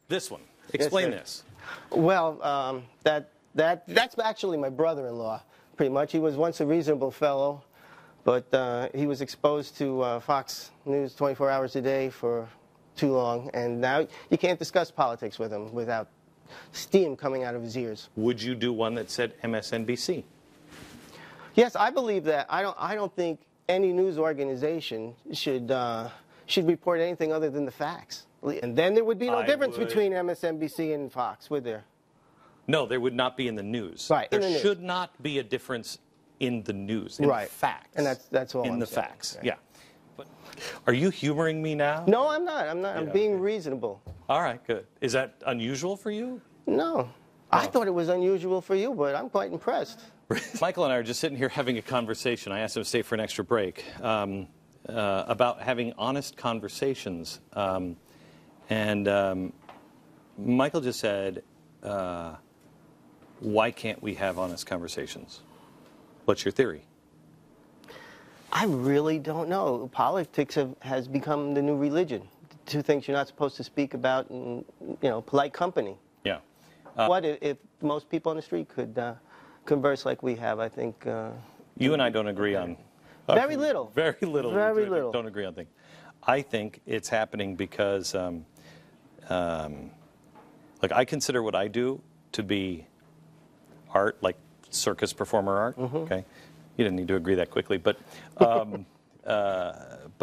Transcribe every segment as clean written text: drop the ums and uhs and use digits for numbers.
This one. Explain Yes, this. Well, that's actually my brother-in-law, pretty much. He was once a reasonable fellow, but he was exposed to Fox News 24 hours a day for too long, and now you can't discuss politics with him without steam coming out of his ears. Would you do one that said MSNBC? Yes, I believe that. I don't think any news organization should report anything other than the facts. And then there would be no difference between MSNBC and Fox, would there? No, there would not be in the news. Right. There should not be a difference in the news, in the facts. And that's all in I'm the saying. facts. Right. Yeah. But are you humoring me now? No, I'm not. I'm Yeah, being reasonable. All right, good. Is that unusual for you? No. I thought it was unusual for you, but I'm quite impressed. Michael and I are just sitting here having a conversation. I asked him to stay for an extra break about having honest conversations. Michael just said, why can't we have honest conversations? What's your theory? I really don't know. Politics has become the new religion. Two things you're not supposed to speak about in, polite company. Yeah. What if most people on the street could converse like we have? I think you and I don't agree on very little. Very little. Very little. Don't agree on things. I think it's happening because, like, I consider what I do to be art, like circus performer art. Mm-hmm. Okay, you didn't need to agree that quickly, but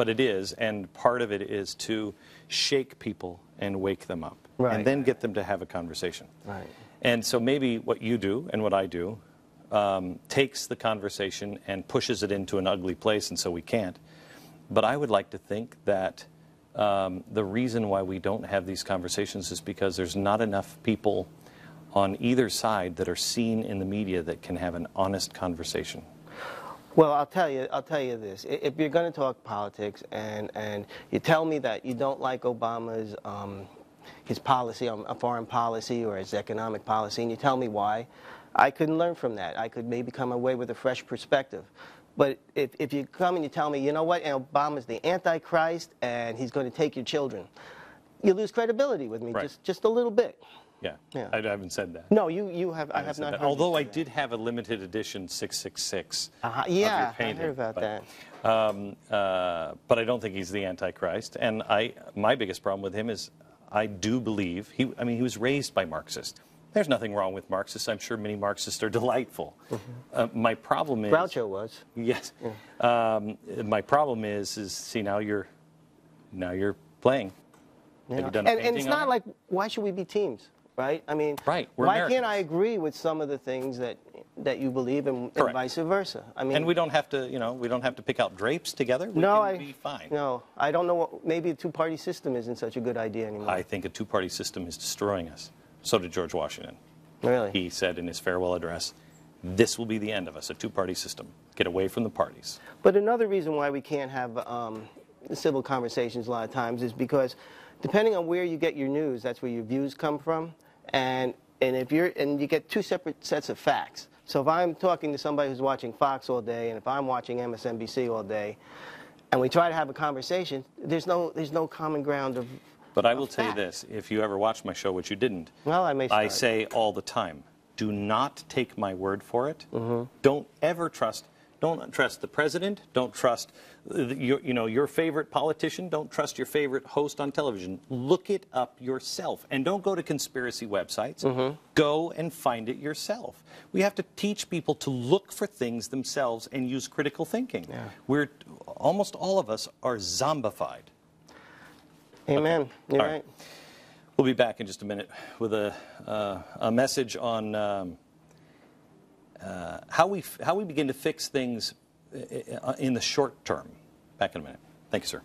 it is, and part of it is to shake people and wake them up, right, and then get them to have a conversation. Right. And so maybe what you do and what I do takes the conversation and pushes it into an ugly place, and so we can't. But I would like to think that the reason why we don't have these conversations is because there's not enough people on either side that are seen in the media that can have an honest conversation. Well, I'll tell you this. If you're going to talk politics and you tell me that you don't like Obama's his policy on foreign policy or his economic policy, and you tell me why, I couldn't learn from that. I could maybe come away with a fresh perspective. But if you come and you tell me, you know what, Obama's the Antichrist and he's going to take your children, you lose credibility with me, right, just a little bit. Yeah. I haven't said that. No, you have. I have not heard. Although I did have a limited edition 666. Yeah, of your painting, I heard about that. But I don't think he's the Antichrist. And my biggest problem with him is I do believe he was raised by Marxists. There's nothing wrong with Marxists. I'm sure many Marxists are delightful. Mm-hmm. My problem is Groucho was. Yes. Yeah. My problem is see now you're playing. Yeah. Have you done a painting and it's on not it? like, why should we be teams? Right? I mean, right. We're why Americans. can't I agree with some of the things that you believe and vice versa? I mean, and we don't have to, we don't have to pick out drapes together. We can be fine. No, I don't know. Maybe a two-party system isn't such a good idea anymore. I think a two-party system is destroying us. So did George Washington. Really? He said in his farewell address, "This will be the end of us, a two-party system. Get away from the parties." But another reason why we can't have civil conversations a lot of times is because depending on where you get your news, that's where your views come from. And you get two separate sets of facts. So if I'm talking to somebody who's watching Fox all day, and if I'm watching MSNBC all day, and we try to have a conversation, there's no common ground of. But I will tell you this: if you ever watched my show, which you didn't, well, I say all the time, do not take my word for it. Mm-hmm. Don't ever trust. Don't trust the president. Don't trust your favorite politician. Don't trust your favorite host on television. Look it up yourself. And don't go to conspiracy websites. Mm-hmm. Go and find it yourself. We have to teach people to look for things themselves and use critical thinking. Yeah. Almost all of us are zombified. Amen. Okay. You're all right. We'll be back in just a minute with a message on how we begin to fix things in the short term. Back in a minute. Thank you, sir.